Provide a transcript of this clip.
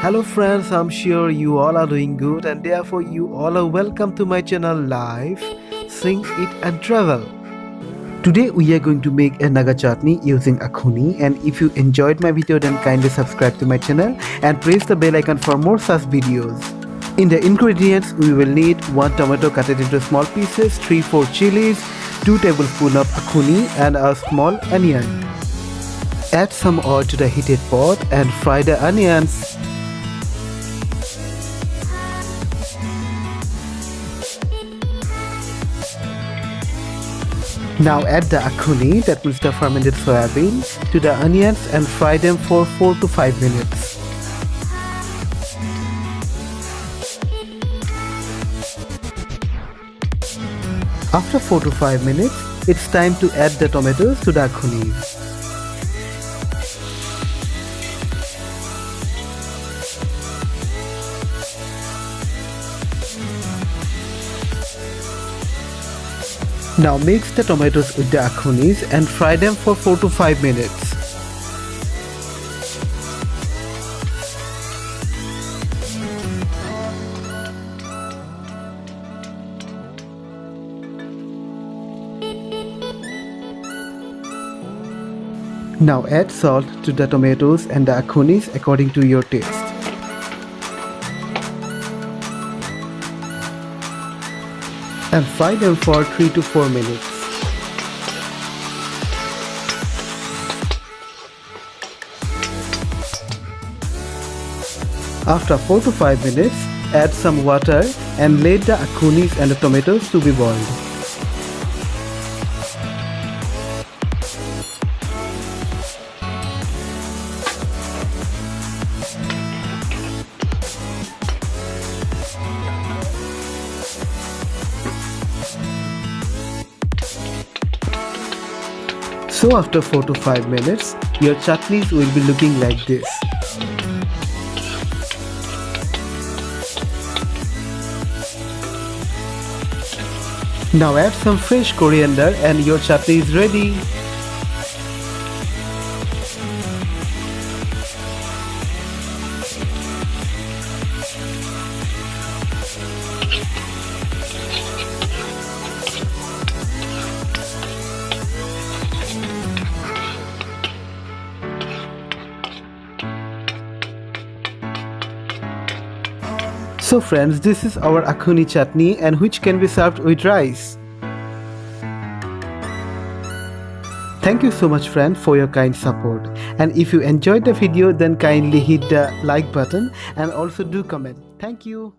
Hello friends, I'm sure you all are doing good and therefore you all are welcome to my channel Live, Sing, Eat and Travel. Today we are going to make a Naga chutney using Aakhuni, and if you enjoyed my video then kindly subscribe to my channel and press the bell icon for more such videos. In the ingredients we will need 1 tomato cut it into small pieces, 3-4 chilies, 2 tablespoons of Aakhuni and a small onion. Add some oil to the heated pot and fry the onions. Now add the Aakhuni, that means the fermented soyabean, to the onions and fry them for 4 to 5 minutes. After 4 to 5 minutes, it's time to add the tomatoes to the Aakhuni. Now mix the tomatoes with the Aakhunis and fry them for 4 to 5 minutes. Now add salt to the tomatoes and the Aakhunis according to your taste. And fry them for 3 to 4 minutes. After 4 to 5 minutes, add some water and let the Aakhunis and the tomatoes to be boiled. So after 4 to 5 minutes, your chutneys will be looking like this. Now add some fresh coriander and your chutney is ready. So friends, this is our Aakhuni chutney and which can be served with rice. Thank you so much friends for your kind support, and if you enjoyed the video then kindly hit the like button and also do comment. Thank you.